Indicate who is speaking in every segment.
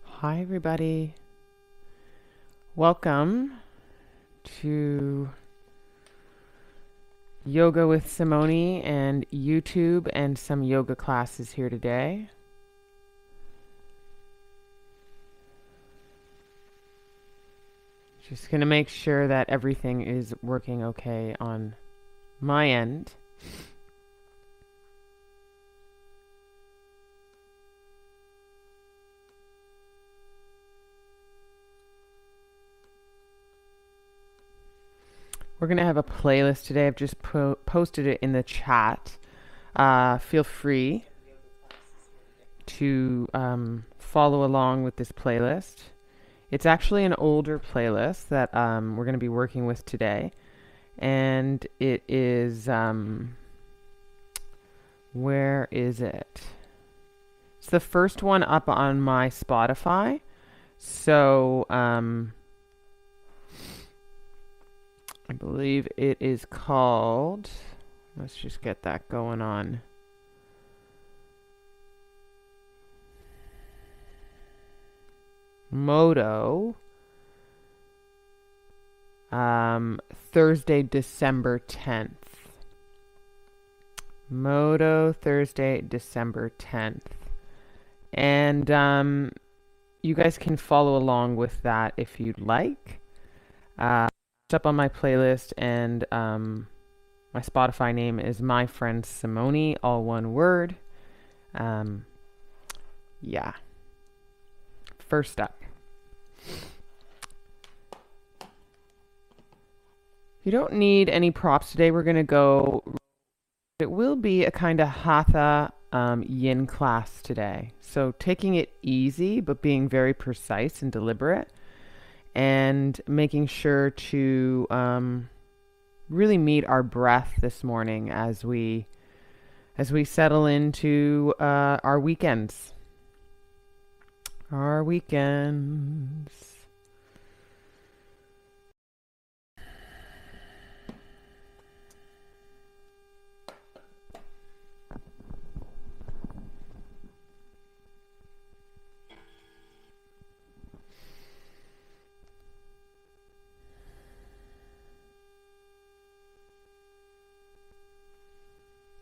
Speaker 1: Hi, everybody. Welcome to Yoga with Simone and YouTube and some yoga classes here today. Just going to make sure that everything is working okay on my end. We're going to have a playlist today. I've just posted it in the chat. Feel free to follow along with this playlist. It's actually an older playlist that we're going to be working with today. And it is, where is it? It's the first one up on my Spotify. So, I believe it is called, let's just get that going on. Moto. Thursday, December 10th. Moto, Thursday, December 10th. And you guys can follow along with that if you'd like. It's up on my playlist, and my Spotify name is My Friend Simone, all one word. Yeah. First up. You don't need any props today. We're going to go. It will be a kind of Hatha YIN class today. So taking it easy, but being very precise and deliberate, and making sure to really meet our breath this morning as we settle into our weekends. Our weekends.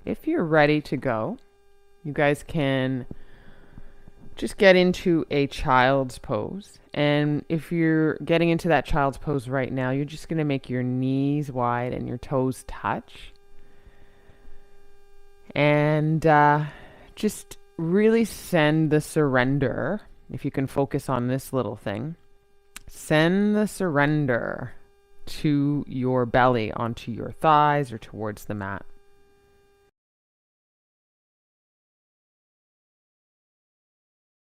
Speaker 1: If you're ready to go, you guys can just get into a child's pose. And if you're getting into that child's pose right now, you're just going to make your knees wide and your toes touch. And just really send the surrender, if you can focus on this little thing, send the surrender to your belly, onto your thighs or towards the mat.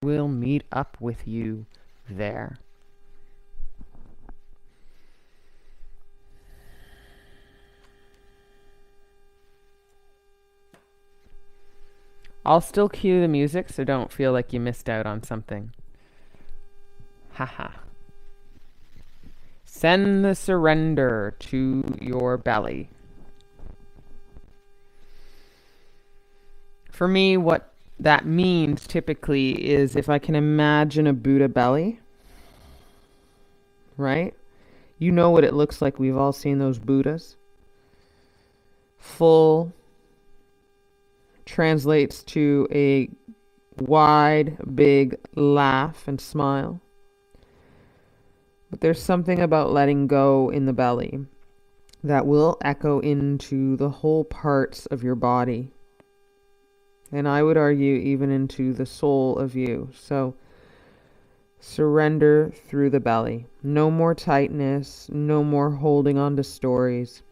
Speaker 1: We'll meet up with you there. I'll still cue the music, so don't feel like you missed out on something. Haha. Send the surrender to your belly. For me, what that means typically is if I can imagine a Buddha belly, right? You know what it looks like. We've all seen those Buddhas. Full translates to a wide, big laugh and smile. But there's something about letting go in the belly that will echo into the whole parts of your body. And I would argue even into the soul of you. So surrender through the belly. No more tightness, no more holding on to stories.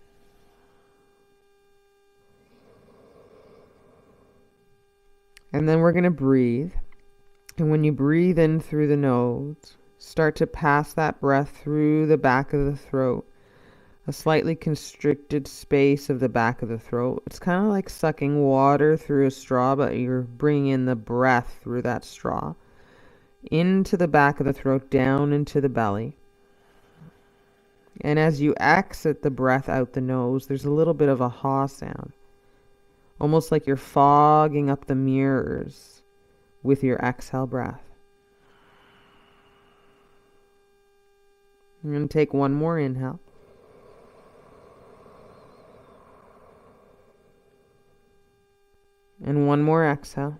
Speaker 1: And then we're going to breathe. And when you breathe in through the nose, start to pass that breath through the back of the throat. A slightly constricted space of the back of the throat. It's kind of like sucking water through a straw, but you're bringing in the breath through that straw. Into the back of the throat, down into the belly. And as you exit the breath out the nose, there's a little bit of a ha sound. almost like you're fogging up the mirrors with your exhale breath. I'm going to take one more inhale. And one more exhale.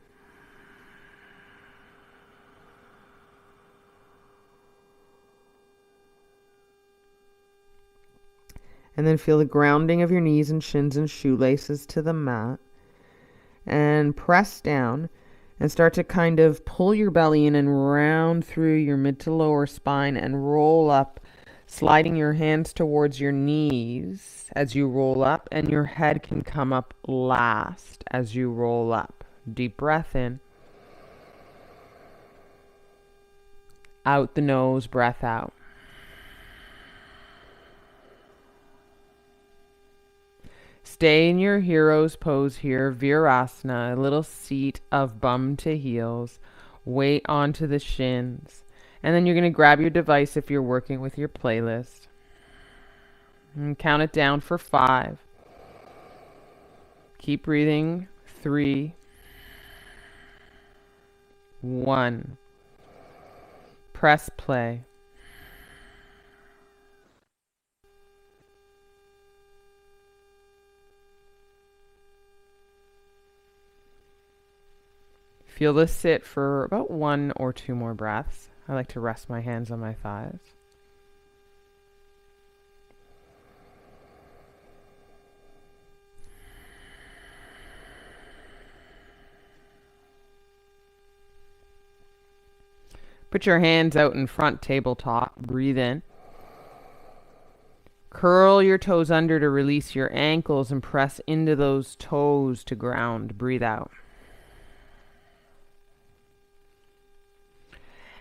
Speaker 1: And then feel the grounding of your knees and shins and shoelaces to the mat. And press down and start to kind of pull your belly in and round through your mid to lower spine and roll up, sliding your hands towards your knees as you roll up, and your head can come up last as you roll up. Deep breath in. Out the nose, breath out. Stay in your hero's pose here, Virasana, a little seat of bum to heels, weight onto the shins. And then you're going to grab your device if you're working with your playlist. And count it down for 5. Keep breathing. 3, 1. Press play. Feel this sit for about 1 or 2 more breaths. I like to rest my hands on my thighs. Put your hands out in front, tabletop. Breathe in. Curl your toes under to release your ankles and press into those toes to ground. Breathe out.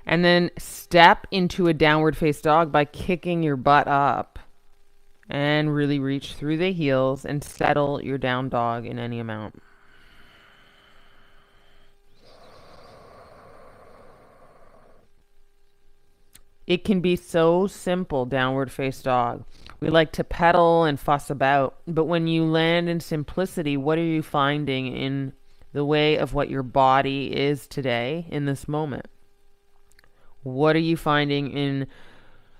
Speaker 1: And then step into a downward face dog by kicking your butt up. And really reach through the heels and settle your down dog in any amount. It can be so simple, downward face dog. We like to pedal and fuss about, but when you land in simplicity, what are you finding in the way of what your body is today in this moment? What are you finding in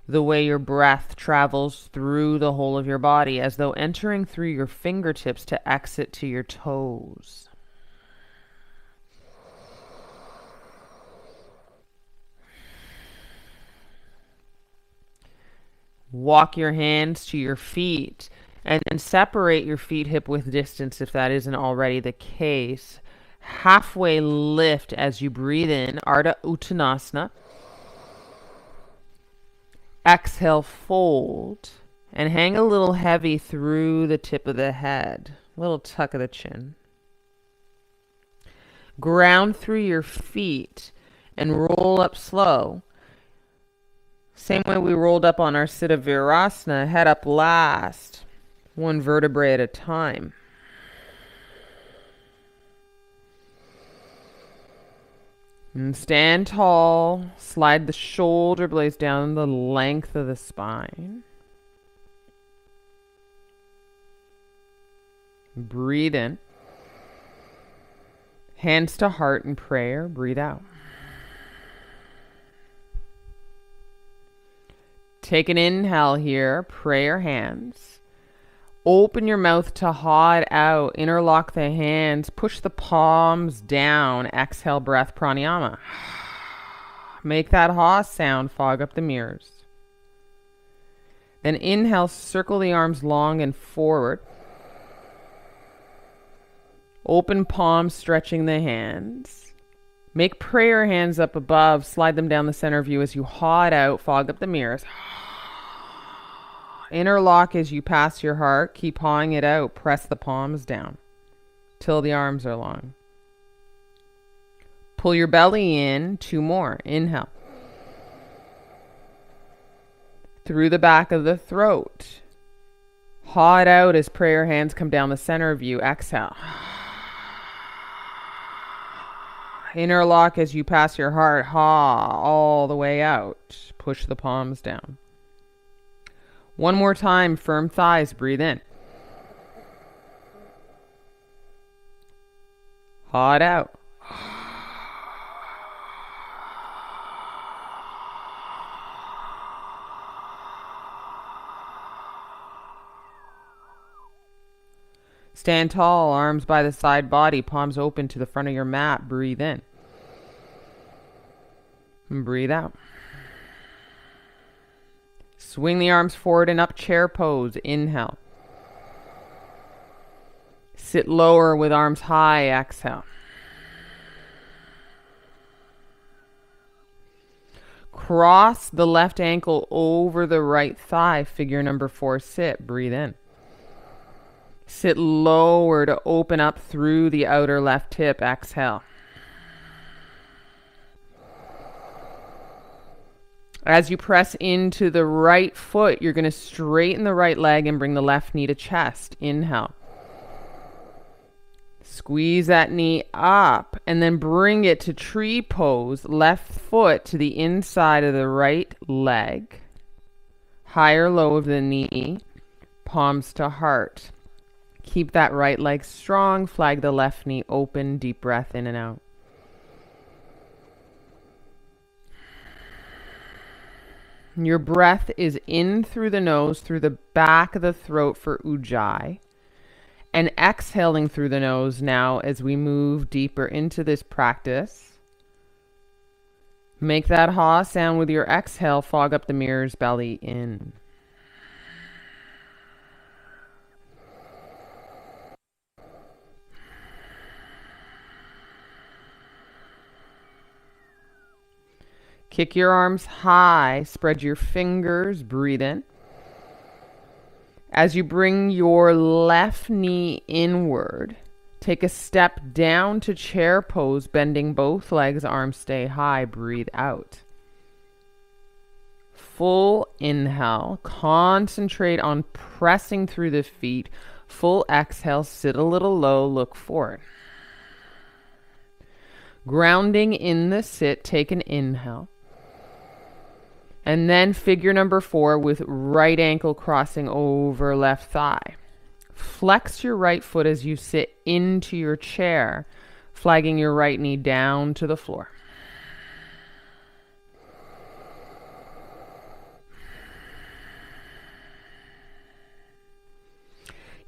Speaker 1: the way your breath travels through the whole of your body, as though entering through your fingertips to exit to your toes? Walk your hands to your feet and then separate your feet hip width distance if that isn't already the case. Halfway lift as you breathe in, Ardha Uttanasana. Exhale, fold, and hang a little heavy through the tip of the head. Little tuck of the chin. Ground through your feet and roll up slow. Same way we rolled up on our Siddha Virasana, head up last, 1 vertebrae at a time. And stand tall, slide the shoulder blades down the length of the spine. Breathe in. Hands to heart in prayer, breathe out. Take an inhale here, prayer hands. Open your mouth to haw it out, interlock the hands, push the palms down, exhale breath pranayama. Make that haw sound, fog up the mirrors. Then inhale, circle the arms long and forward. Open palms, stretching the hands. Make prayer hands up above, slide them down the center view as you haw it out, fog up the mirrors. Interlock as you pass your heart. Keep hawing it out. Press the palms down till the arms are long. Pull your belly in. 2 more. Inhale. Through the back of the throat. Haw it out as prayer hands come down the center of you. Exhale. Interlock as you pass your heart. Haw all the way out. Push the palms down. 1 more time, firm thighs, breathe in. Paw it out. Stand tall, arms by the side body, palms open to the front of your mat. Breathe in. And breathe out. Swing the arms forward and up, chair pose. Inhale. Sit lower with arms high. Exhale. Cross the left ankle over the right thigh. Figure number 4, sit. Breathe in. Sit lower to open up through the outer left hip. Exhale. As you press into the right foot, you're going to straighten the right leg and bring the left knee to chest. Inhale. Squeeze that knee up and then bring it to tree pose. Left foot to the inside of the right leg. High or low of the knee. Palms to heart. Keep that right leg strong. Flag the left knee open. Deep breath in and out. Your breath is in through the nose, through the back of the throat for Ujjayi. And exhaling through the nose now as we move deeper into this practice. Make that ha sound with your exhale. Fog up the mirror's belly in. Kick your arms high, spread your fingers, breathe in. As you bring your left knee inward, take a step down to chair pose, bending both legs, arms stay high, breathe out. Full inhale, concentrate on pressing through the feet. Full exhale, sit a little low, look forward. Grounding in the sit, take an inhale. And then figure number 4 with right ankle crossing over left thigh. Flex your right foot as you sit into your chair, flagging your right knee down to the floor.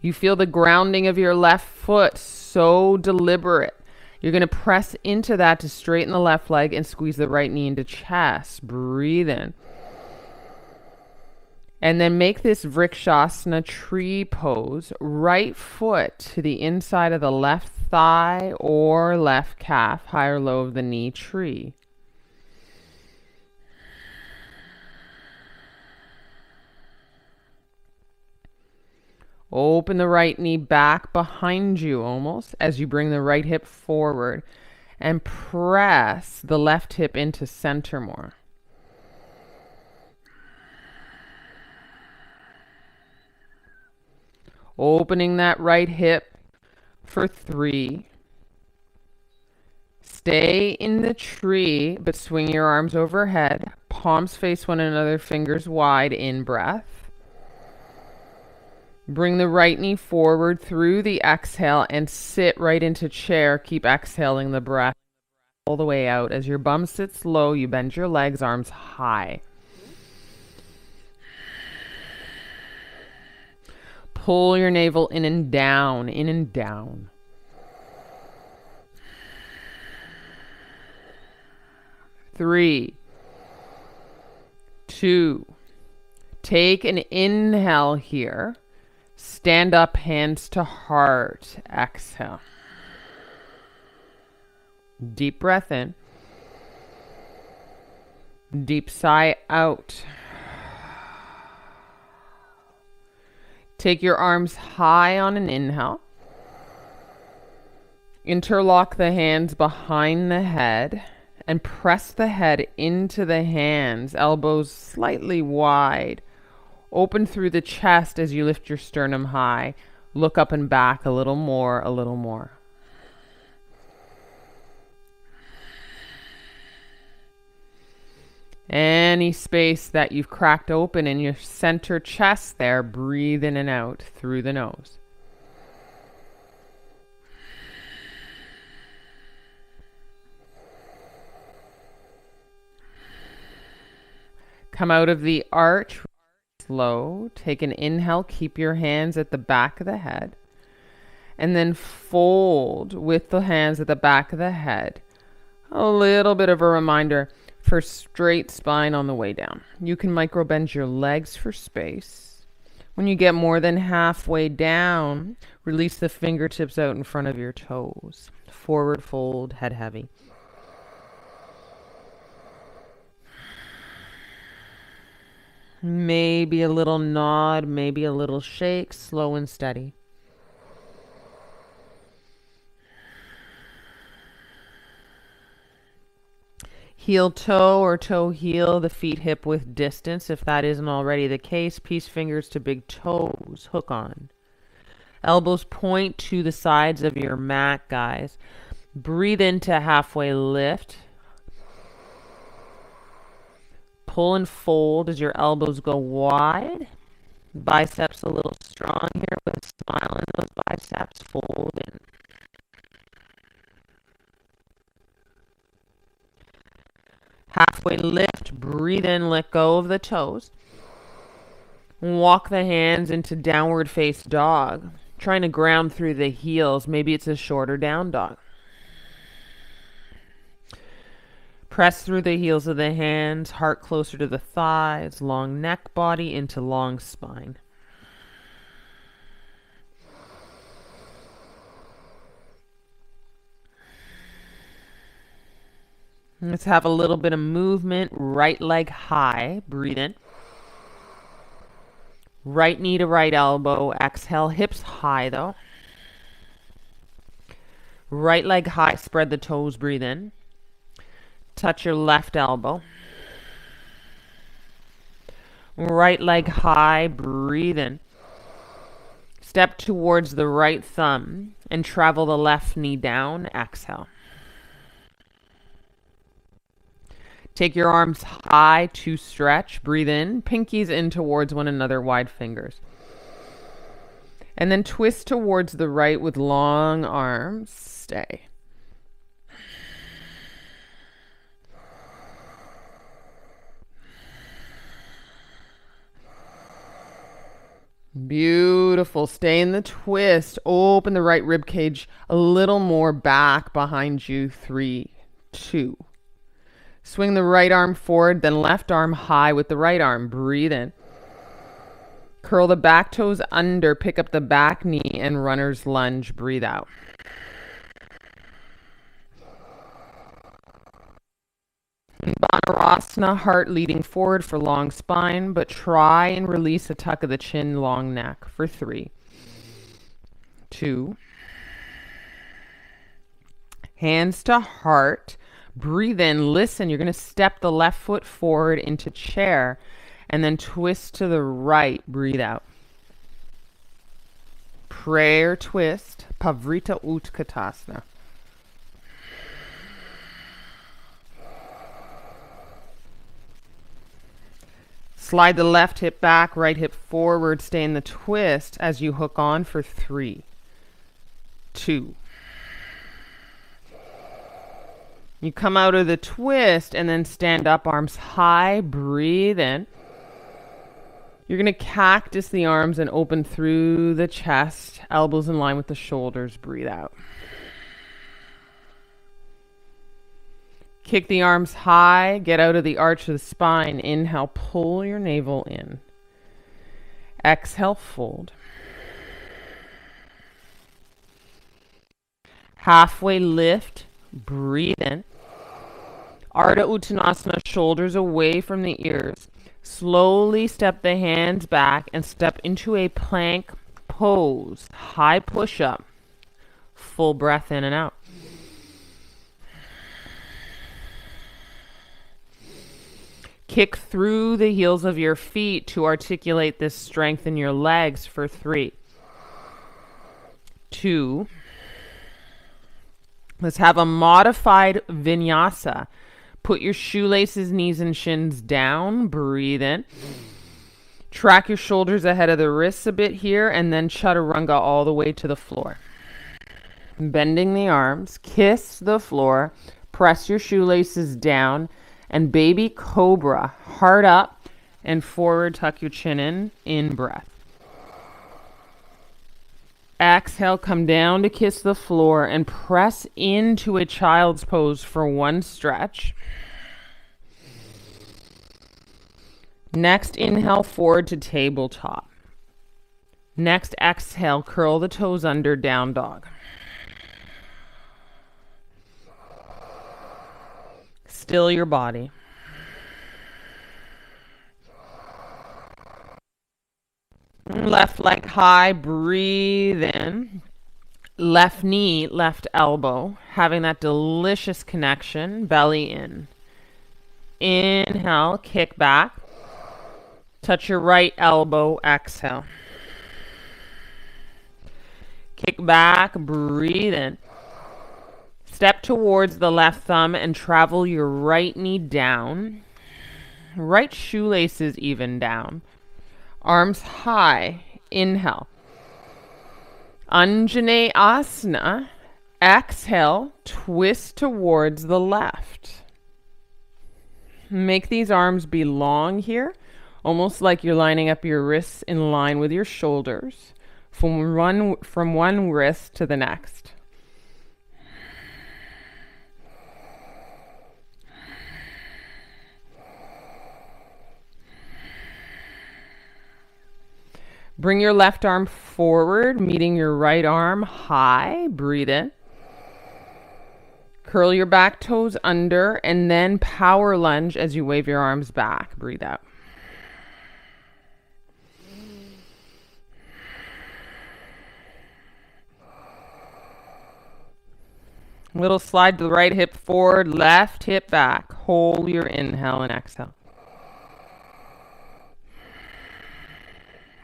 Speaker 1: You feel the grounding of your left foot, so deliberate. You're going to press into that to straighten the left leg and squeeze the right knee into chest. Breathe in. And then make this Vrikshasana tree pose. Right foot to the inside of the left thigh or left calf, high or low of the knee, tree. Open the right knee back behind you almost as you bring the right hip forward and press the left hip into center more. Opening that right hip for 3. Stay in the tree, but swing your arms overhead. Palms face one another, fingers wide, in breath. Bring the right knee forward through the exhale and sit right into chair. Keep exhaling the breath all the way out. As your bum sits low, you bend your legs, arms high. Pull your navel in and down, in and down. Three, 2. Take an inhale here. Stand up, hands to heart. Exhale. Deep breath in. Deep sigh out. Take your arms high on an inhale. Interlock the hands behind the head and press the head into the hands, elbows slightly wide. Open through the chest as you lift your sternum high. Look up and back a little more, a little more. Any space that you've cracked open in your center chest there, breathe in and out through the nose. Come out of the arch slow. Take an inhale. Keep your hands at the back of the head. And then fold with the hands at the back of the head. A little bit of a reminder for straight spine on the way down. You can micro bend your legs for space. When you get more than halfway down, release the fingertips out in front of your toes. Forward fold, head heavy. Maybe a little nod, maybe a little shake, slow and steady. Heel toe or toe heel, the feet hip width distance. If that isn't already the case, peace fingers to big toes, hook on. Elbows point to the sides of your mat, guys. Breathe into halfway lift. Pull and fold as your elbows go wide. Biceps a little strong here with a smile in those biceps. Fold in. Halfway lift, breathe in, let go of the toes. Walk the hands into downward face dog. Trying to ground through the heels. Maybe it's a shorter down dog. Press through the heels of the hands, heart closer to the thighs, long neck, body into long spine. Let's have a little bit of movement. Right leg high. Breathe in. Right knee to right elbow. Exhale. Hips high though. Right leg high. Spread the toes. Breathe in. Touch your left elbow. Right leg high. Breathe in. Step towards the right thumb and travel the left knee down. Exhale. Take your arms high to stretch. Breathe in. Pinkies in towards one another, wide fingers. And then twist towards the right with long arms. Stay. Beautiful. Stay in the twist. Open the right rib cage a little more back behind you. 3, 2. Swing the right arm forward, then left arm high with the right arm. Breathe in. Curl the back toes under, pick up the back knee and runner's lunge. Breathe out. Banarasana, heart leading forward for long spine, but try and release a tuck of the chin, long neck for 3, 2. Hands to heart. Breathe in, listen. You're going to step the left foot forward into chair and then twist to the right. Breathe out. Prayer twist, Pavrita Utkatasana. Slide the left hip back, right hip forward. Stay in the twist as you hook on for 3, 2. You come out of the twist and then stand up, arms high. Breathe in. You're going to cactus the arms and open through the chest, elbows in line with the shoulders. Breathe out. Kick the arms high, get out of the arch of the spine. Inhale, pull your navel in. Exhale, fold. Halfway lift, breathe in. Ardha Uttanasana, shoulders away from the ears. Slowly step the hands back and step into a plank pose. High push-up. Full breath in and out. Kick through the heels of your feet to articulate this strength in your legs for 3, 2. Let's have a modified vinyasa. Put your shoelaces, knees, and shins down. Breathe in. Track your shoulders ahead of the wrists a bit here, and then chaturanga all the way to the floor. Bending the arms, kiss the floor, press your shoelaces down, and baby cobra, heart up, And forward, tuck your chin in breath. Exhale, come down to kiss the floor and press into a child's pose for one stretch. Next, inhale forward to tabletop. Next, exhale, curl the toes under, down dog. Still your body. Left leg high, breathe in. Left knee, left elbow, having that delicious connection, belly in. Inhale, kick back. Touch your right elbow, exhale. Kick back, breathe in. Step towards the left thumb and travel your right knee down. Right shoelaces even down. Arms high, inhale. Anjaneyasana, exhale, twist towards the left. Make these arms be long here, almost like you're lining up your wrists in line with your shoulders, from one wrist to the next. Bring your left arm forward, meeting your right arm high. Breathe in. Curl your back toes under and then power lunge as you wave your arms back. Breathe out. Little slide to the right hip forward, left hip back. Hold your inhale and exhale.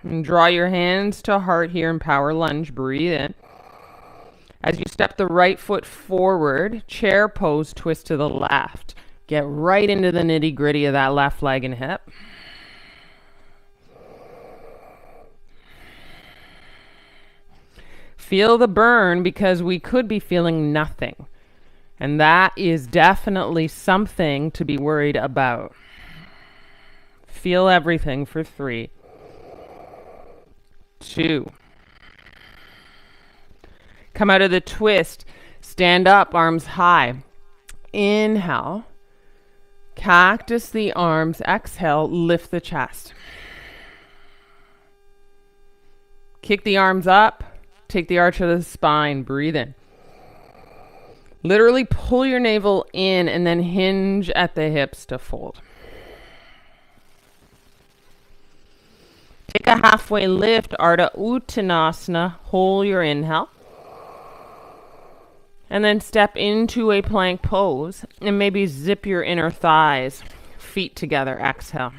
Speaker 1: And draw your hands to heart here and power lunge. Breathe in. As you step the right foot forward, chair pose, twist to the left. Get right into the nitty gritty of that left leg and hip. Feel the burn, because we could be feeling nothing. And that is definitely something to be worried about. Feel everything for 3, 2. Come out of the twist. Stand up, arms high. Inhale. Cactus the arms. Exhale, lift the chest. Kick the arms up. Take the arch of the spine. Breathe in. Literally pull your navel in and then hinge at the hips to fold. Take a halfway lift, Ardha Uttanasana. Hold your inhale. And then step into a plank pose and maybe zip your inner thighs, feet together. Exhale.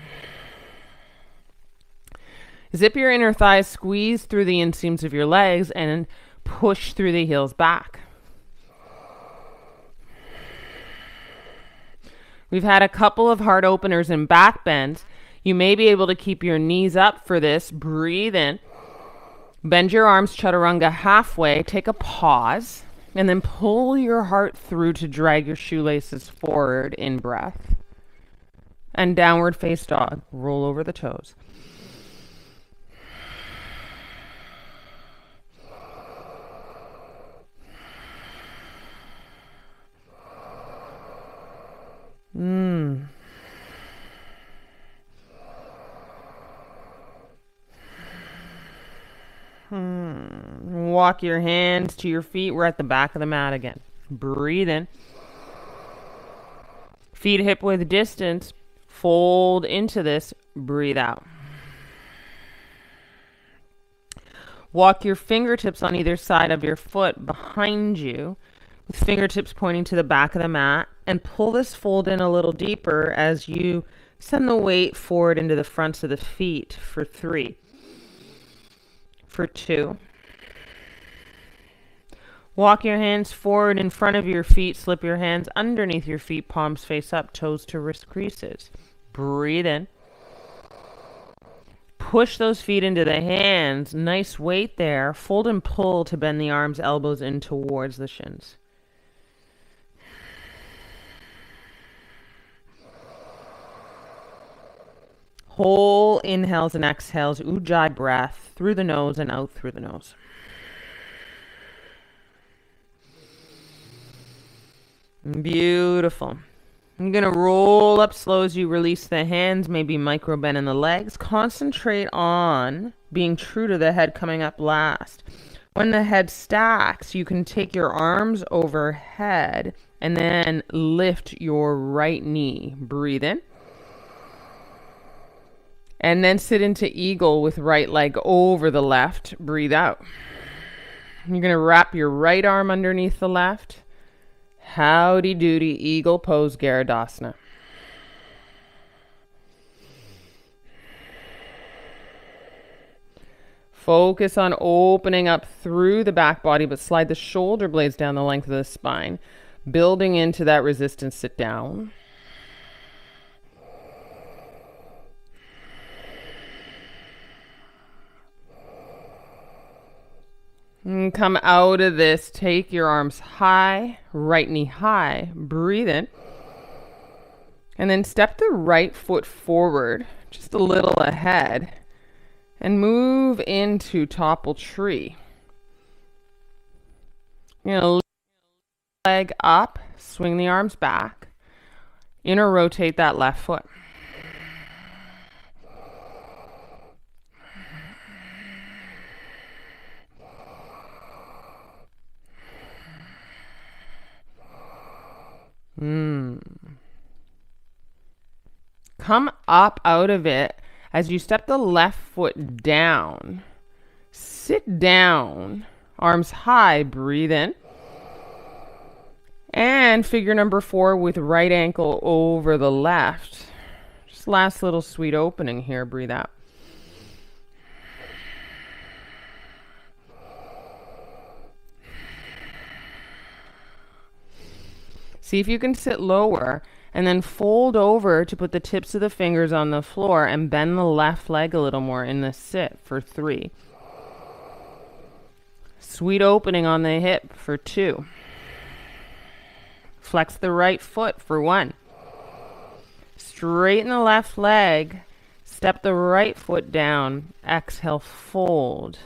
Speaker 1: Zip your inner thighs, squeeze through the inseams of your legs and push through the heels back. We've had a couple of heart openers and back bends. You may be able to keep your knees up for this. Breathe in. Bend your arms, chaturanga halfway. Take a pause. And then pull your heart through to drag your shoelaces forward in breath. And downward face dog. Roll over the toes. Walk your hands to your feet. We're at the back of the mat again. Breathe in. Feet hip width distance. Fold into this. Breathe out. Walk your fingertips on either side of your foot behind you, with fingertips pointing to the back of the mat, and pull this fold in a little deeper as you send the weight forward into the fronts of the feet for 3, for 2. Walk your hands forward in front of your feet, slip your hands underneath your feet, palms face up, toes to wrist creases. Breathe in. Push those feet into the hands, nice weight there. Fold and pull to bend the arms, elbows in towards the shins. Whole inhales and exhales, ujjayi breath through the nose and out through the nose. Beautiful. I'm going to roll up slow as you release the hands, maybe micro bend in the legs. Concentrate on being true to the head coming up last. When the head stacks, you can take your arms overhead and then lift your right knee. Breathe in. And then sit into eagle with right leg over the left. Breathe out. You're going to wrap your right arm underneath the left. Howdy doody, eagle pose, Garudasana. Focus on opening up through the back body, but slide the shoulder blades down the length of the spine. Building into that resistance, sit down. And come out of this, take your arms high, right knee high, breathe in. And then step the right foot forward, just a little ahead, and move into topple tree. You're going to leg up, swing the arms back, inner rotate that left foot. Come up out of it as you step the left foot down. Sit down, arms high, breathe in. And figure number 4 with right ankle over the left. Just last little sweet opening here, breathe out. See if you can sit lower and then fold over to put the tips of the fingers on the floor and bend the left leg a little more in the sit for 3. Sweet opening on the hip for 2. Flex the right foot for 1. Straighten the left leg. Step the right foot down. Exhale, fold.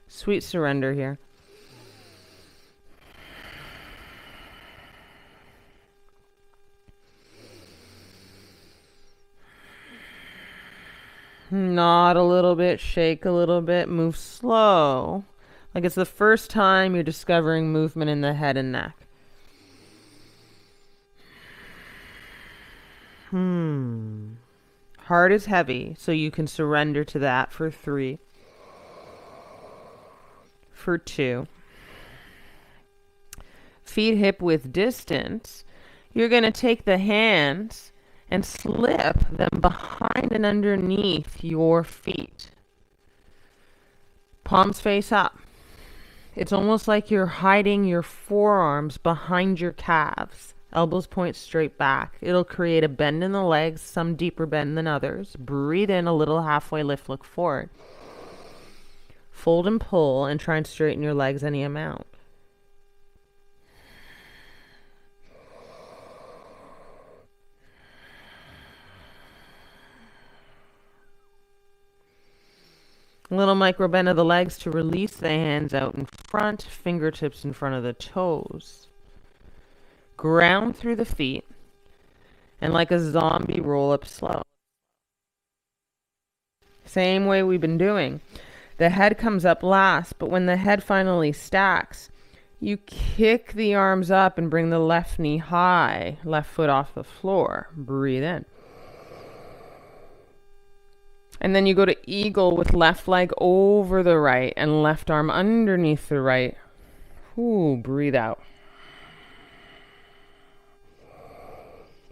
Speaker 1: Sweet surrender here. Nod a little bit, shake a little bit, move slow. Like it's the first time you're discovering movement in the head and neck. Heart is heavy, so you can surrender to that for 3. For 2. Feet hip width distance. You're going to take the hands and slip them behind and underneath your feet. Palms face up. It's almost like you're hiding your forearms behind your calves. Elbows point straight back. It'll create a bend in the legs, some deeper bend than others. Breathe in a little halfway lift, look forward. Fold and pull and try and straighten your legs any amount. A little micro bend of the legs to release the hands out in front, fingertips in front of the toes. Ground through the feet, and like a zombie, roll up slow. Same way we've been doing. The head comes up last, but when the head finally stacks, you kick the arms up and bring the left knee high, left foot off the floor. Breathe in. And then you go to eagle with left leg over the right and left arm underneath the right. Ooh, breathe out.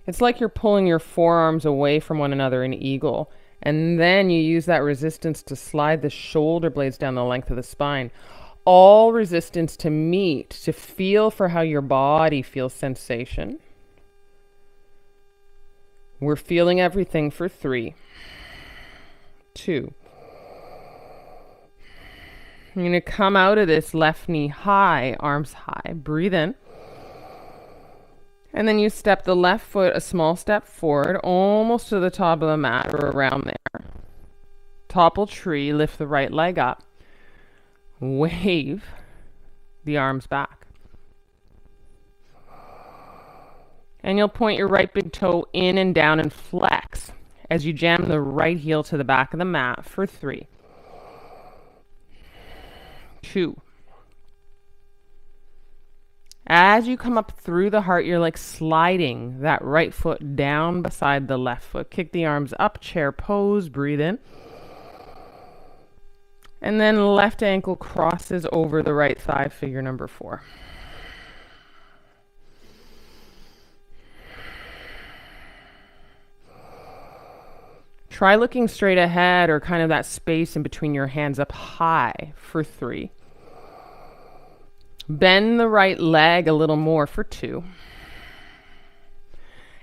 Speaker 1: It's like you're pulling your forearms away from one another in eagle. And then you use that resistance to slide the shoulder blades down the length of the spine. All resistance to meet, to feel for how your body feels sensation. We're feeling everything for 3. 2. You're going to come out of this left knee high, arms high. Breathe in. And then you step the left foot a small step forward, almost to the top of the mat or around there. Topple tree, lift the right leg up. Wave the arms back. And you'll point your right big toe in and down and flex as you jam the right heel to the back of the mat for 3, 2. As you come up through the heart, you're like sliding that right foot down beside the left foot. Kick the arms up, chair pose, breathe in. And then left ankle crosses over the right thigh, figure number 4. Try looking straight ahead or kind of that space in between your hands up high for 3. Bend the right leg a little more for 2.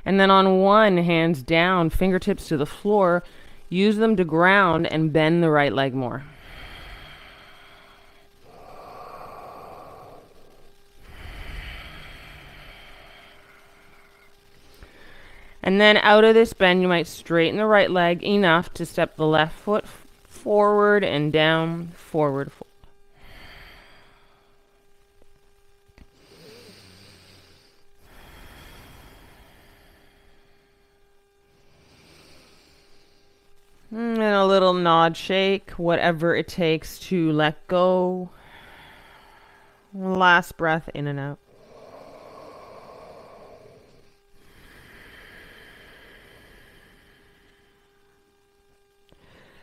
Speaker 1: And then on 1, hands down, fingertips to the floor. Use them to ground and bend the right leg more. And then out of this bend, you might straighten the right leg enough to step the left foot forward and down, forward, forward. And a little nod shake, whatever it takes to let go. Last breath in and out.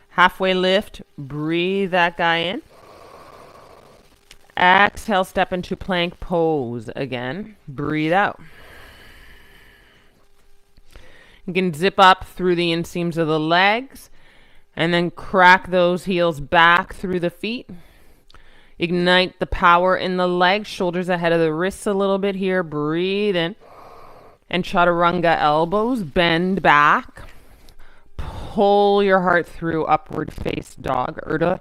Speaker 1: Halfway lift, breathe that guy in. Exhale, step into plank pose again. Breathe out. You can zip up through the inseams of the legs and then crack those heels back through the feet. Ignite the power in the legs, shoulders ahead of the wrists a little bit here. Breathe in. And chaturanga elbows, bend back. Pull your heart through upward face dog, Urdhva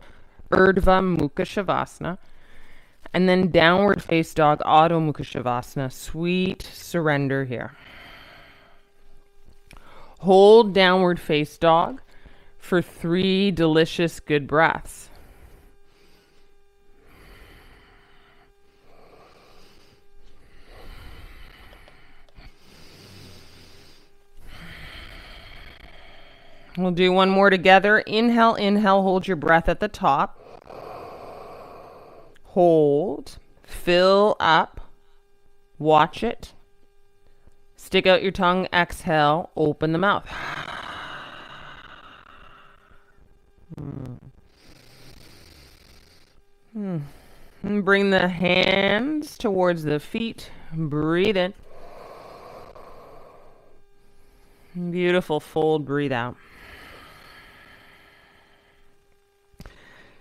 Speaker 1: Mukha Shavasana. And then downward face dog, Adho Mukha Shavasana. Sweet surrender here. Hold downward face dog for 3 delicious good breaths. We'll do one more together. Inhale, inhale, hold your breath at the top. Hold, fill up, watch it. Stick out your tongue, exhale, open the mouth. And bring the hands towards the feet. Breathe in. Beautiful fold, breathe out.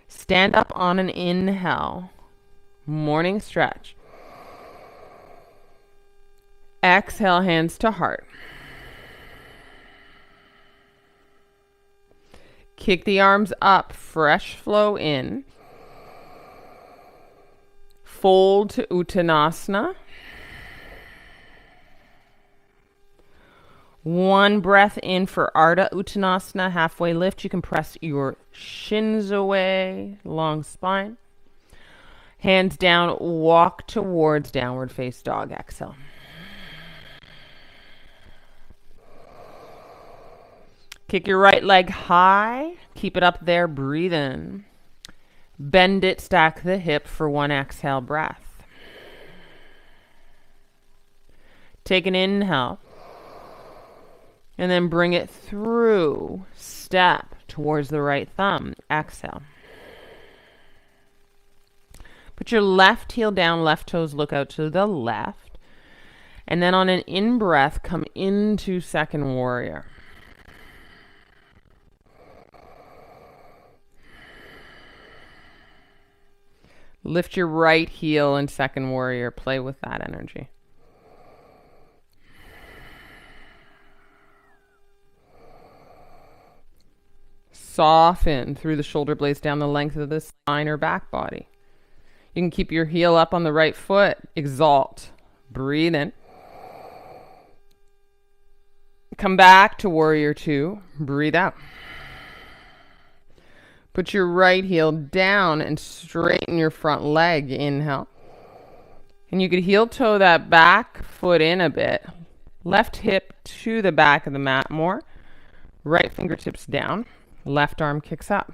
Speaker 1: Stand up on an inhale. Morning stretch. Exhale, hands to heart. Kick the arms up, fresh flow in. Fold to Uttanasana. One breath in for Ardha Uttanasana, halfway lift. You can press your shins away, long spine. Hands down, walk towards downward face dog. Exhale. Kick your right leg high. Keep it up there. Breathe in. Bend it, stack the hip for 1 exhale breath. Take an inhale. And then bring it through. Step towards the right thumb. Exhale. Put your left heel down, left toes look out to the left. And then on an in-breath, come into second warrior. Lift your right heel in second warrior. Play with that energy. Soften through the shoulder blades down the length of the spine or back body. You can keep your heel up on the right foot. Exalt. Breathe in. Come back to warrior two. Breathe out. Put your right heel down and straighten your front leg. Inhale. And you could heel toe that back foot in a bit. Left hip to the back of the mat more. Right fingertips down. Left arm kicks up.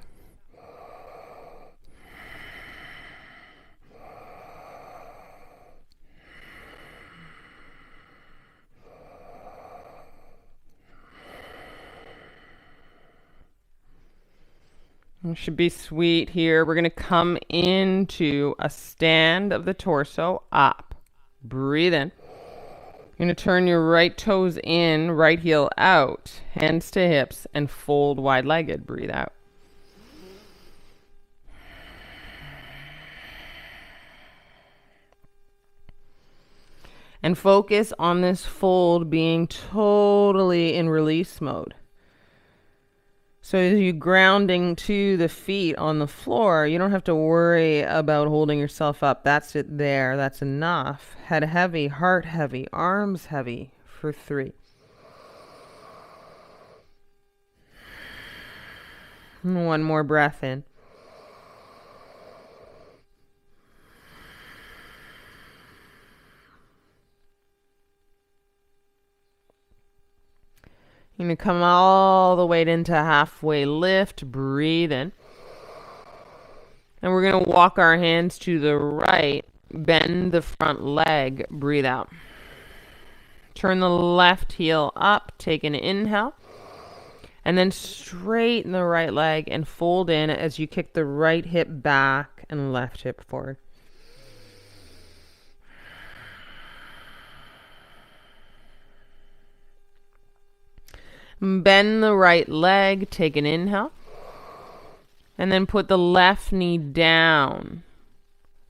Speaker 1: It should be sweet here. We're going to come into a stand of the torso up. Breathe in. You're going to turn your right toes in, right heel out, hands to hips, and fold wide-legged. Breathe out. And focus on this fold being totally in release mode. So as you're grounding to the feet on the floor, you don't have to worry about holding yourself up. That's it there. That's enough. Head heavy, heart heavy, arms heavy for 3. And 1 more breath in. You're going to come all the way into halfway lift. Breathe in. And we're going to walk our hands to the right. Bend the front leg. Breathe out. Turn the left heel up. Take an inhale. And then straighten the right leg and fold in as you kick the right hip back and left hip forward. Bend the right leg, take an inhale, and then put the left knee down.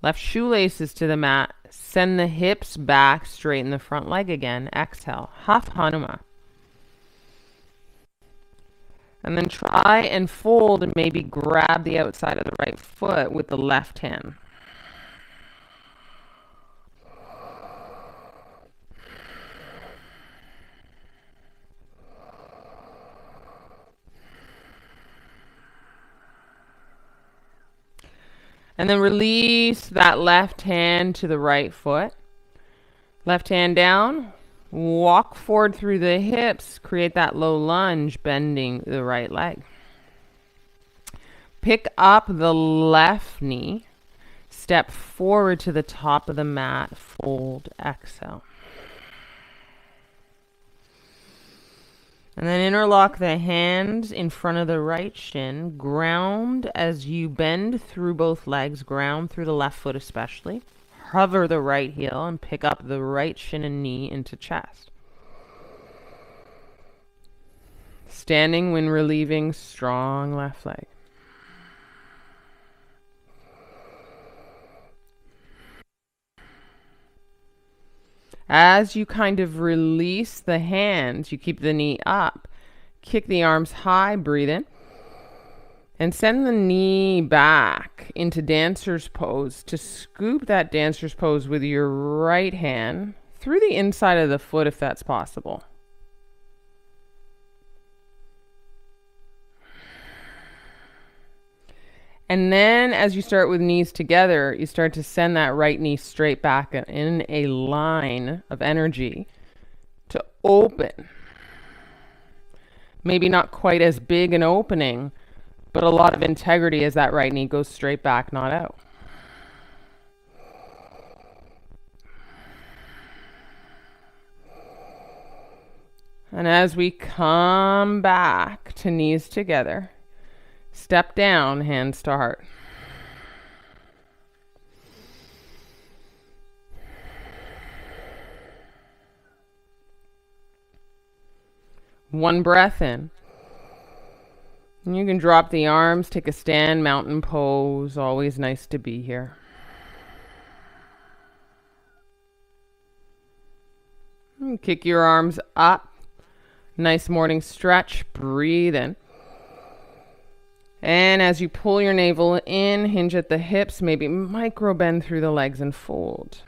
Speaker 1: Left shoelaces to the mat. Send the hips back, straighten the front leg again. Exhale, half Hanuma. And then try and fold and maybe grab the outside of the right foot with the left hand. And then release that left hand to the right foot. Left hand down. Walk forward through the hips. Create that low lunge, bending the right leg. Pick up the left knee. Step forward to the top of the mat. Fold, exhale. And then interlock the hands in front of the right shin. Ground as you bend through both legs. Ground through the left foot especially. Hover the right heel and pick up the right shin and knee into chest. Standing when relieving strong left leg. As you kind of release the hands, you keep the knee up. Kick the arms high, breathe in. And send the knee back into dancer's pose to scoop that dancer's pose with your right hand through the inside of the foot if that's possible. And then as you start with knees together, you start to send that right knee straight back in a line of energy to open. Maybe not quite as big an opening, but a lot of integrity as that right knee goes straight back, not out. And as we come back to knees together, step down, hands to heart. One breath in. And you can drop the arms, take a stand, mountain pose. Always nice to be here. And kick your arms up. Nice morning stretch. Breathe in. And as you pull your navel in, hinge at the hips, maybe micro bend through the legs and fold.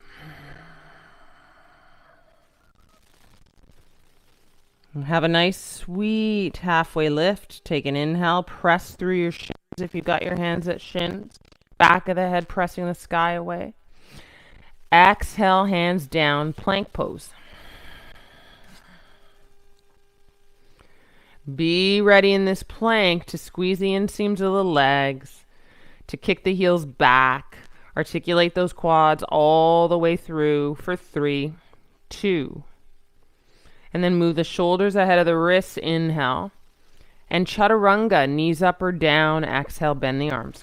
Speaker 1: Have a nice sweet halfway lift. Take an inhale, press through your shins if you've got your hands at shins. Back of the head pressing the sky away. Exhale, hands down, plank pose. Be ready in this plank to squeeze the inseams of the legs, to kick the heels back, articulate those quads all the way through for 3, 2. And then move the shoulders ahead of the wrists, inhale. And chaturanga, knees up or down, exhale, bend the arms.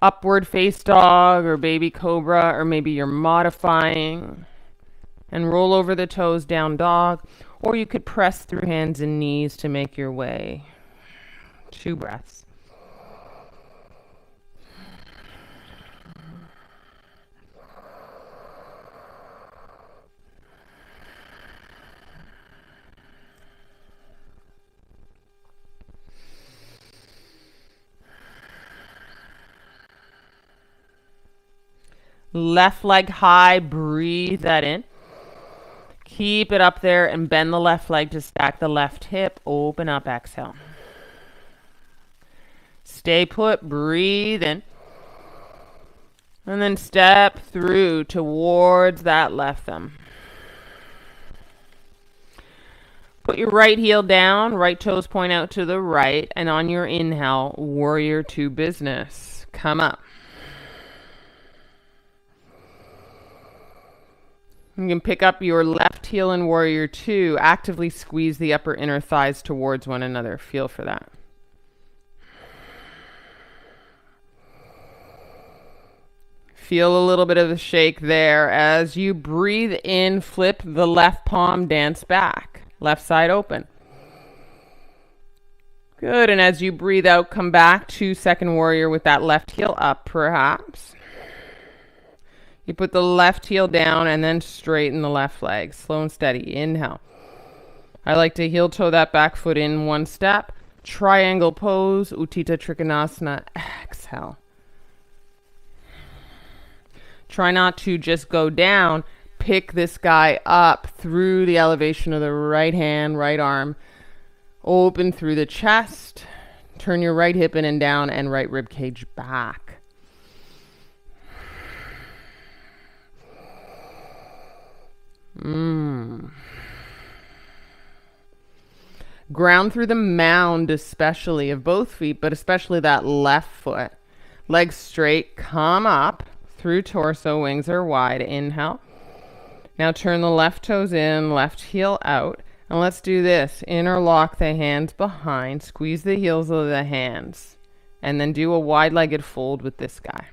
Speaker 1: Upward face dog or baby cobra, or maybe you're modifying. And roll over the toes, down dog. Or you could press through hands and knees to make your way. 2 breaths. Left leg high, breathe that in. Keep it up there and bend the left leg to stack the left hip. Open up, exhale. Stay put, breathe in. And then step through towards that left thumb. Put your right heel down, right toes point out to the right, and on your inhale, warrior 2 business. Come up. You can pick up your left heel in warrior 2. Actively squeeze the upper inner thighs towards one another. Feel for that. Feel a little bit of the shake there. As you breathe in, flip the left palm, dance back. Left side open. Good, and as you breathe out, come back to second warrior with that left heel up, perhaps. You put the left heel down and then straighten the left leg. Slow and steady. Inhale. I like to heel toe that back foot in 1 step. Triangle pose, Utthita Trikonasana. Exhale. Try not to just go down. Pick this guy up through the elevation of the right hand, right arm. Open through the chest. Turn your right hip in and down and right rib cage back. Ground through the mound, especially of both feet, but especially that left foot. Legs straight, come up through torso, wings are wide. Inhale. Now turn the left toes in, left heel out. And let's do this. Interlock the hands behind, squeeze the heels of the hands, and then do a wide-legged fold with this guy.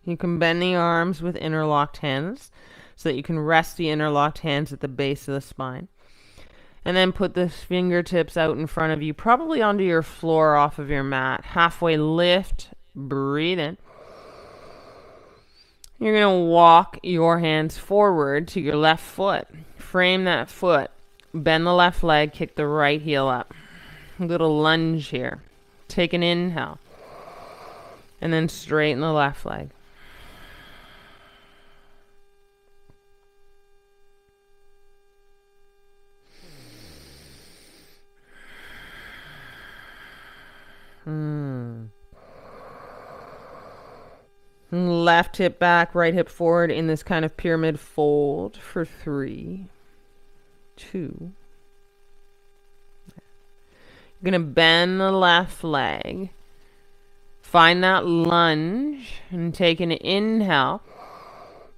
Speaker 1: You can bend the arms with interlocked hands so that you can rest the interlocked hands at the base of the spine. And then put the fingertips out in front of you, probably onto your floor off of your mat. Halfway lift, breathe in. You're going to walk your hands forward to your left foot. Frame that foot. Bend the left leg, kick the right heel up. A little lunge here. Take an inhale. And then straighten the left leg. Left hip back, right hip forward in this kind of pyramid fold for 3, 2. You're going to bend the left leg. Find that lunge and take an inhale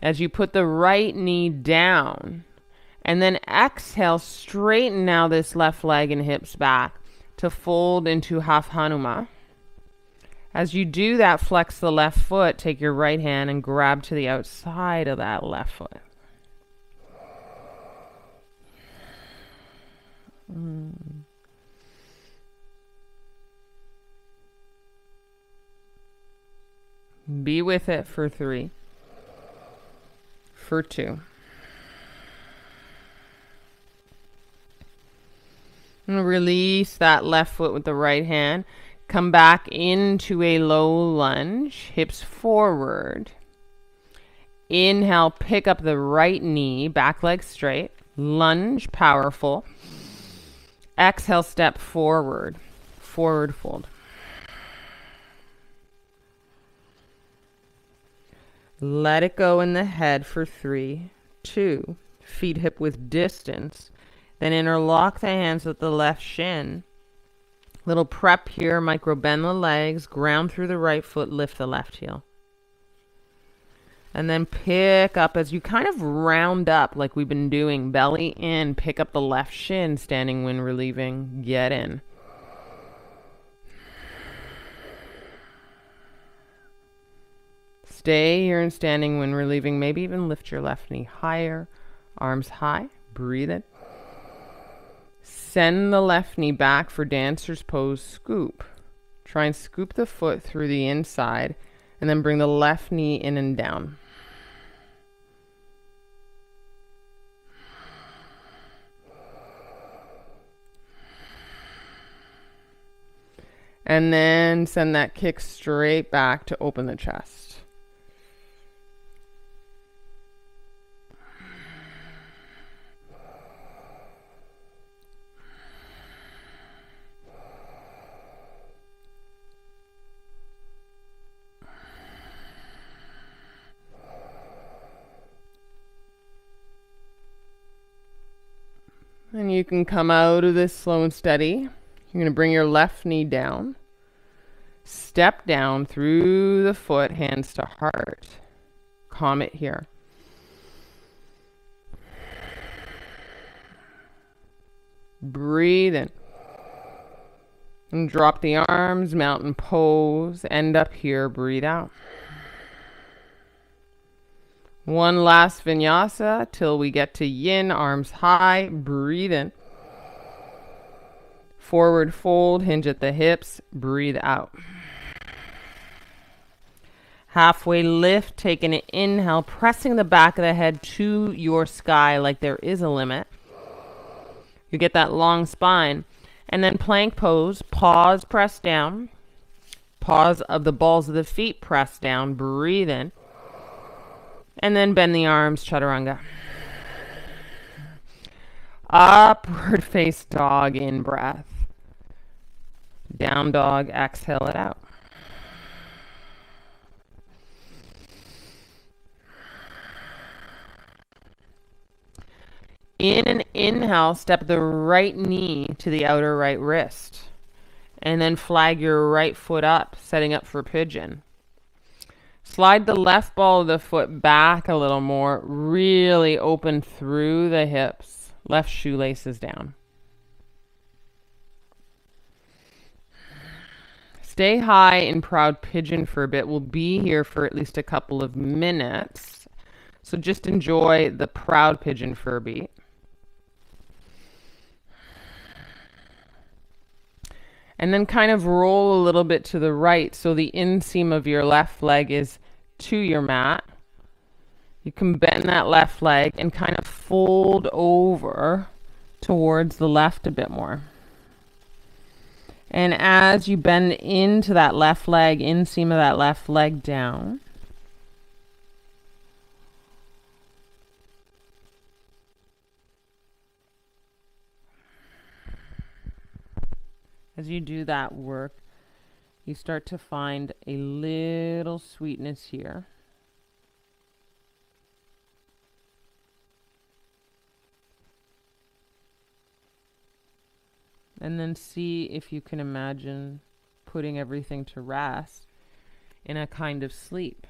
Speaker 1: as you put the right knee down. And then exhale, straighten now this left leg and hips back to fold into half Hanuma. As you do that, flex the left foot, take your right hand and grab to the outside of that left foot. Be with it for 3, for 2. And release that left foot with the right hand. Come back into a low lunge, hips forward. Inhale, pick up the right knee, back leg straight. Lunge, powerful. Exhale, step forward. Forward fold. Let it go in the head for 3, 2. Feet hip width distance. Then interlock the hands with the left shin. Little prep here, micro bend the legs, ground through the right foot, lift the left heel. And then pick up as you kind of round up like we've been doing. Belly in, pick up the left shin, standing when relieving, get in. Stay here in standing when relieving. Maybe even lift your left knee higher. Arms high. Breathe in. Send the left knee back for dancer's pose, scoop. Try and scoop the foot through the inside and then bring the left knee in and down. And then send that kick straight back to open the chest. And you can come out of this slow and steady. You're going to bring your left knee down. Step down through the foot, hands to heart. Calm it here. Breathe in. And drop the arms, mountain pose. End up here, breathe out. One last vinyasa till we get to yin, arms high, breathe in. Forward fold, hinge at the hips, breathe out. Halfway lift, take an inhale, pressing the back of the head to your sky like there is a limit. You get that long spine. And then plank pose, pause, press down. Pause of the balls of the feet, press down, breathe in. And then bend the arms, chaturanga. Upward face dog, in breath. Down dog, exhale it out. In an inhale, step the right knee to the outer right wrist. And then flag your right foot up, setting up for pigeon. Slide the left ball of the foot back a little more. Really open through the hips. Left shoelaces down. Stay high in proud pigeon for a bit. We'll be here for at least a couple of minutes. So just enjoy the proud pigeon for a beat. And then kind of roll a little bit to the right so the inseam of your left leg is to your mat. You can bend that left leg and kind of fold over towards the left a bit more. And as you bend into that left leg, inseam of that left leg down, as you do that work, you start to find a little sweetness here. And then see if you can imagine putting everything to rest in a kind of sleep.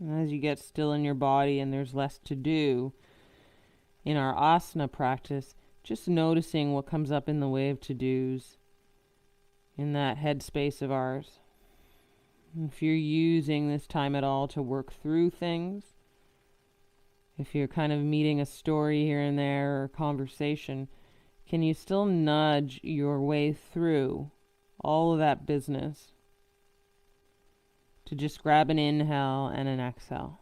Speaker 1: And as you get still in your body and there's less to do in our asana practice, just noticing what comes up in the way of to-dos in that headspace of ours. If you're using this time at all to work through things, if you're kind of meeting a story here and there or a conversation, can you still nudge your way through all of that business to just grab an inhale and an exhale?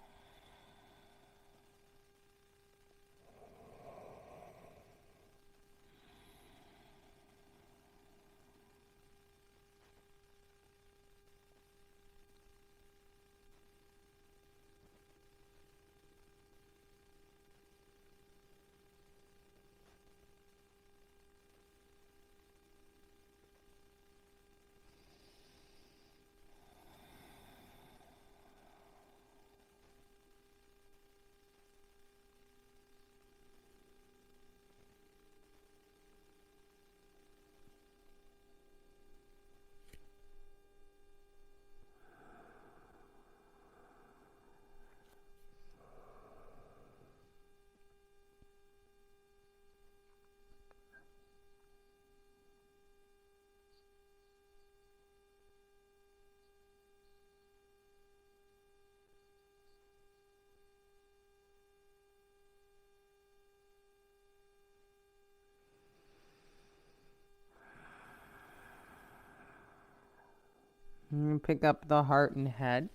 Speaker 1: And pick up the heart and head.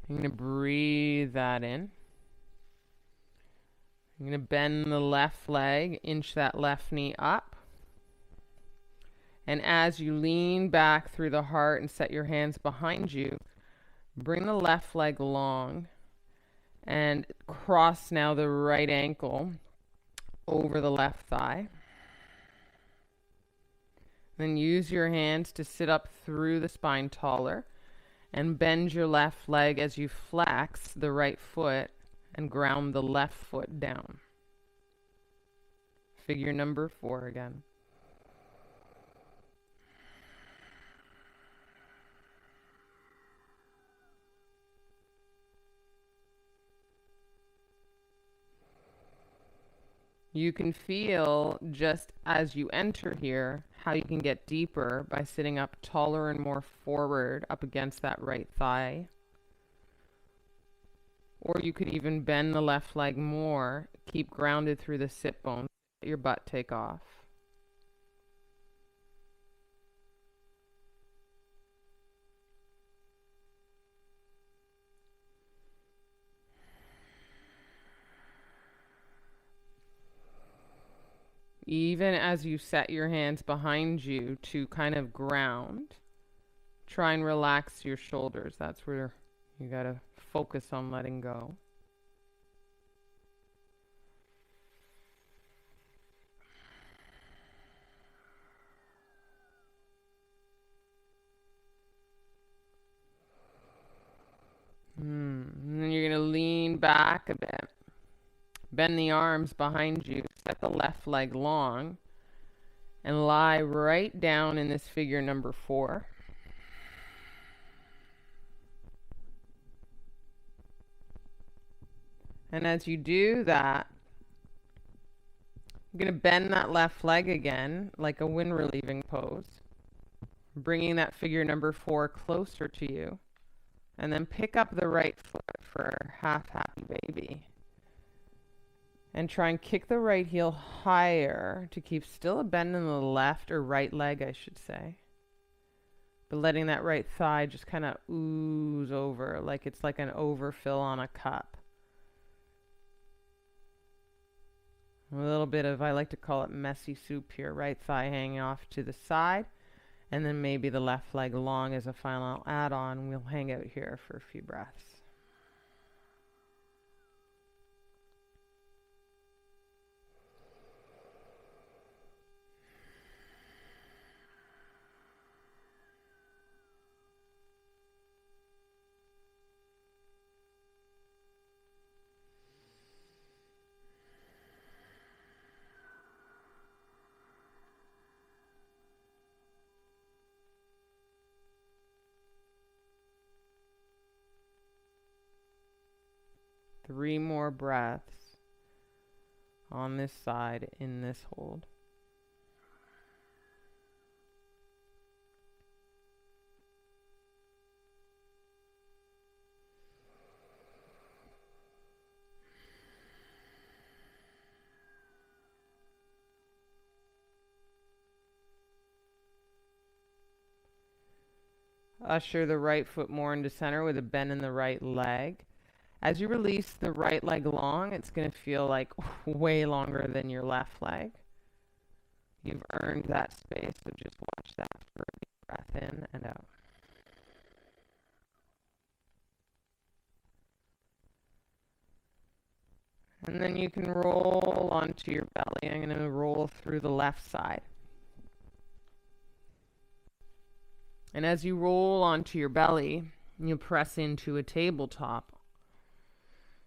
Speaker 1: I'm going to breathe that in. I'm going to bend the left leg, inch that left knee up. And as you lean back through the heart and set your hands behind you, bring the left leg long and cross now the right ankle over the left thigh. Then use your hands to sit up through the spine taller and bend your left leg as you flex the right foot and ground the left foot down. Figure number 4 again. You can feel just as you enter here how you can get deeper by sitting up taller and more forward up against that right thigh. Or you could even bend the left leg more, keep grounded through the sit bones, let your butt take off. Even as you set your hands behind you to kind of ground, try and relax your shoulders. That's where you got to focus on letting go. And then you're going to lean back a bit. Bend the arms behind you. Set the left leg long. And lie right down in this figure number 4. And as you do that, you're going to bend that left leg again, like a wind relieving pose. Bringing that figure number 4 closer to you. And then pick up the right foot for half happy baby. And try and kick the right heel higher to keep still a bend in the left or right leg, I should say. But letting that right thigh just kind of ooze over, like it's like an overfill on a cup. A little bit of, I like to call it messy soup here. Right thigh hanging off to the side. And then maybe the left leg long as a final add-on. We'll hang out here for a few breaths. 3 more breaths on this side in this hold. Usher the right foot more into center with a bend in the right leg. As you release the right leg long, it's going to feel like way longer than your left leg. You've earned that space, so just watch that for a deep breath in and out. And then you can roll onto your belly. I'm going to roll through the left side. And as you roll onto your belly, you press into a tabletop.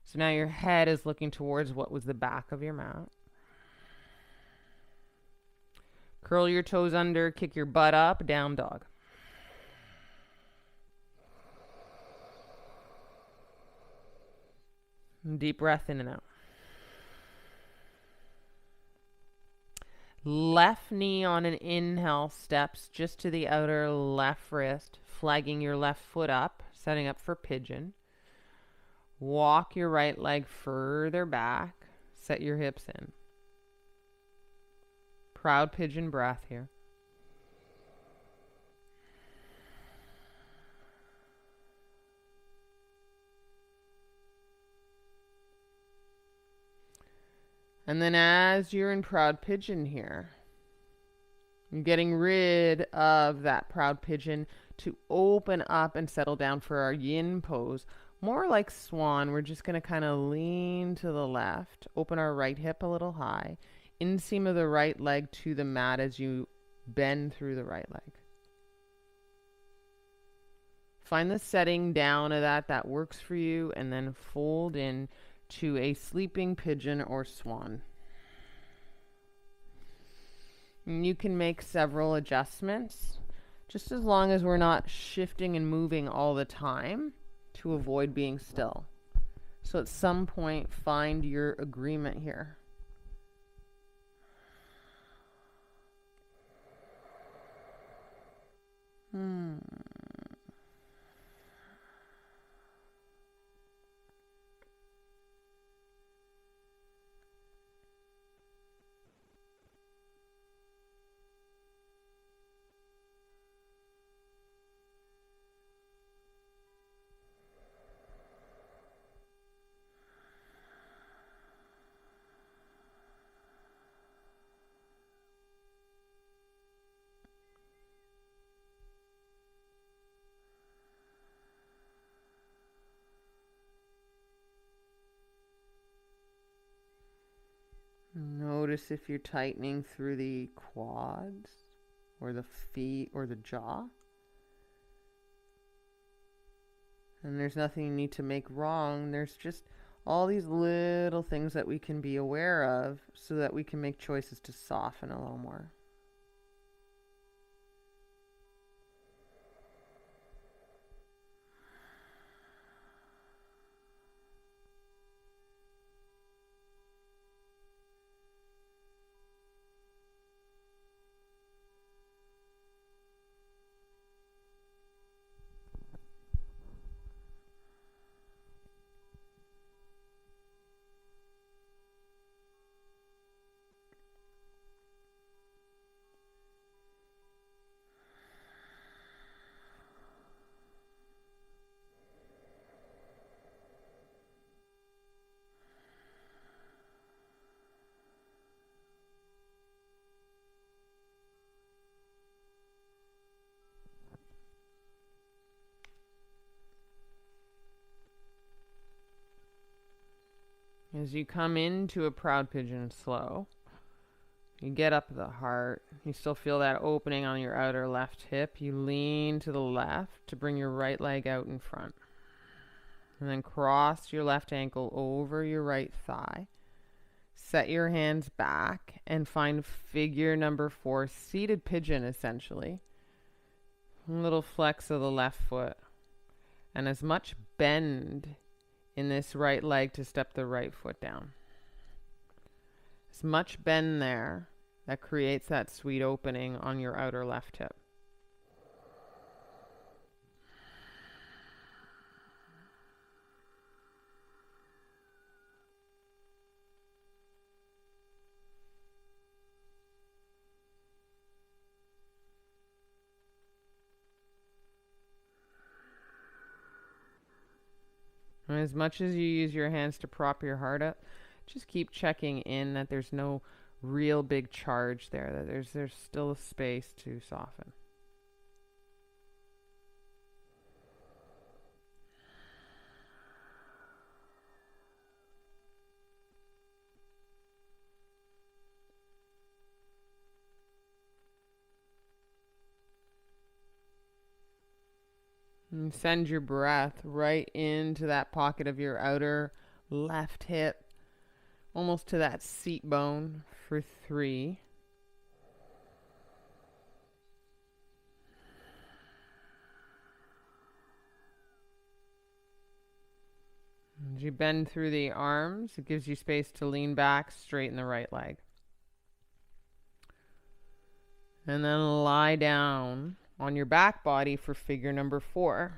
Speaker 1: So now your head is looking towards what was the back of your mat. Curl your toes under, kick your butt up, down dog. Deep breath in and out. Left knee on an inhale steps just to the outer left wrist, flagging your left foot up, setting up for pigeon. Walk your right leg further back, set your hips in. Proud pigeon breath here. And then as you're in proud pigeon here, you're getting rid of that proud pigeon to open up and settle down for our yin pose. More like swan. We're just going to kind of lean to the left, open our right hip a little high, inseam of the right leg to the mat as you bend through the right leg. Find the setting down of that works for you, and then fold in to a sleeping pigeon or swan. And you can make several adjustments, just as long as we're not shifting and moving all the time to avoid being still. So at some point, find your agreement here. Notice if you're tightening through the quads or the feet or the jaw. And there's nothing you need to make wrong. There's just all these little things that we can be aware of so that we can make choices to soften a little more. As you come into a proud pigeon slow, you get up the heart. You still feel that opening on your outer left hip. You lean to the left to bring your right leg out in front. And then cross your left ankle over your right thigh. Set your hands back and find figure number 4, seated pigeon essentially. A little flex of the left foot. And as much bend in this right leg to step the right foot down. As much bend there that creates that sweet opening on your outer left hip. And as much as you use your hands to prop your heart up, just keep checking in that there's no real big charge there, that there's still a space to soften. And send your breath right into that pocket of your outer left hip, almost to that seat bone for 3. As you bend through the arms, it gives you space to lean back, straighten the right leg. And then lie down on your back body for figure number 4.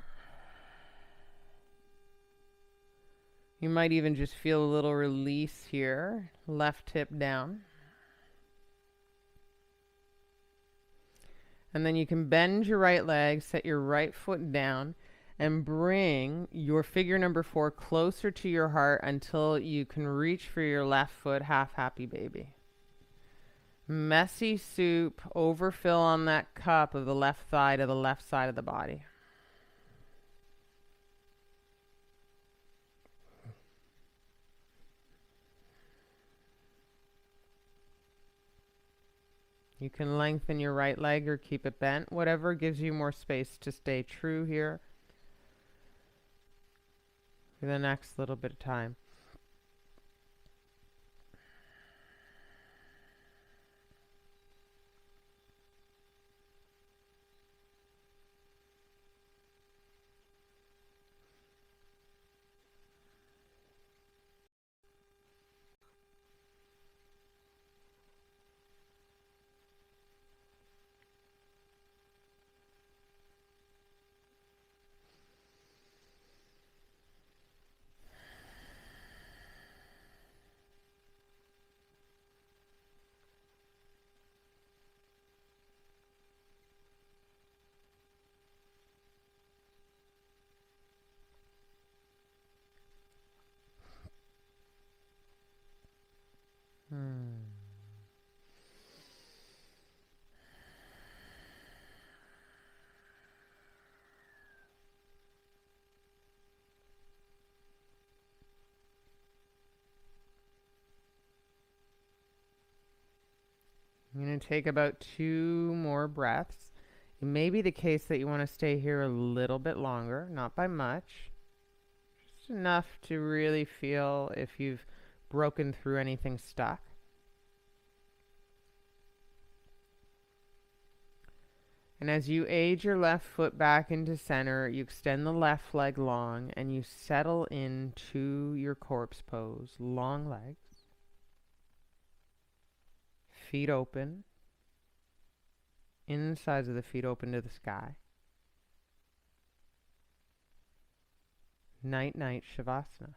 Speaker 1: You might even just feel a little release here, left hip down. And then you can bend your right leg, set your right foot down, and bring your figure number 4 closer to your heart until you can reach for your left foot, half happy baby. Messy soup, overfill on that cup of the left thigh to the left side of the body. You can lengthen your right leg or keep it bent, whatever gives you more space to stay true here for the next little bit of time. I'm going to take about 2 more breaths. It may be the case that you want to stay here a little bit longer, not by much. Just enough to really feel if you've broken through anything stuck. And as you aid your left foot back into center, you extend the left leg long and you settle into your corpse pose. Long legs. Feet open. Insides of the feet open to the sky. Night, night, Shavasana.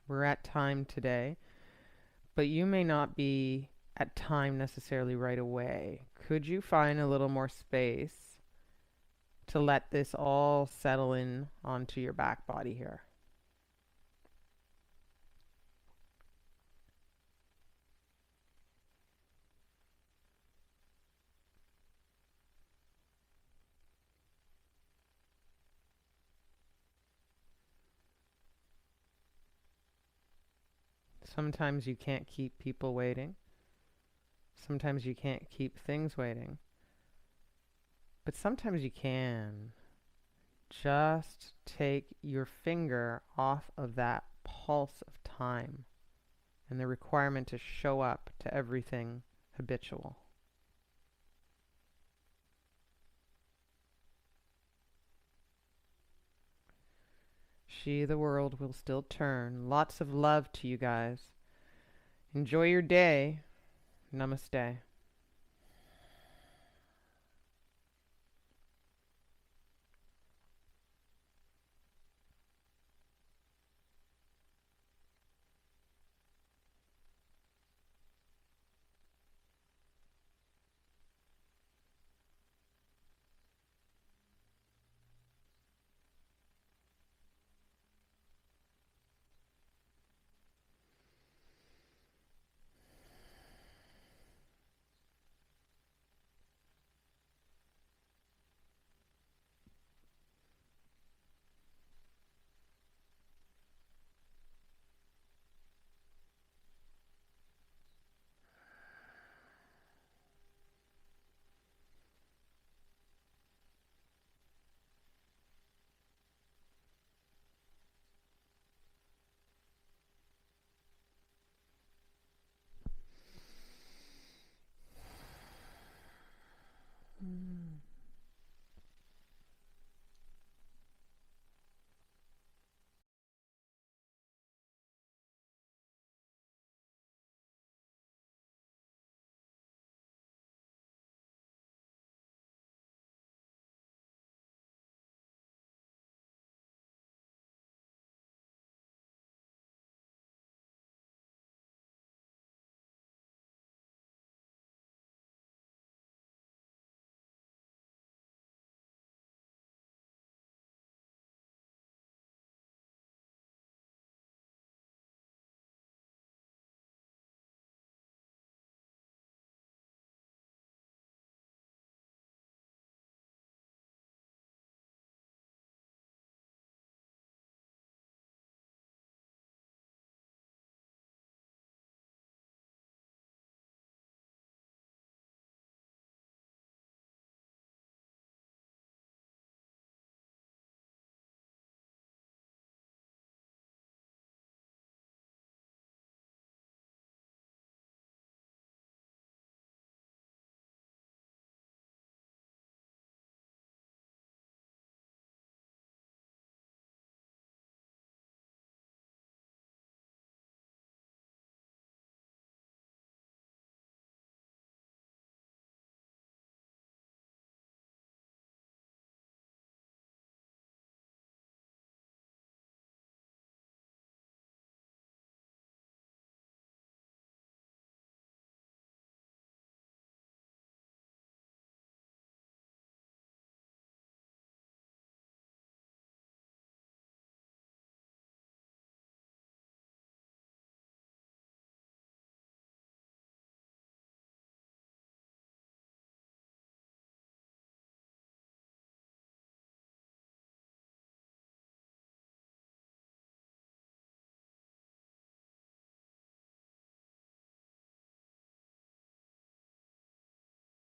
Speaker 1: We're at time today, but you may not be at time necessarily right away. Could you find a little more space to let this all settle in onto your back body here? Sometimes you can't keep people waiting. Sometimes you can't keep things waiting. But sometimes you can. Just take your finger off of that pulse of time and the requirement to show up to everything habitual. The world will still turn. Lots of love to you guys. Enjoy your day. Namaste.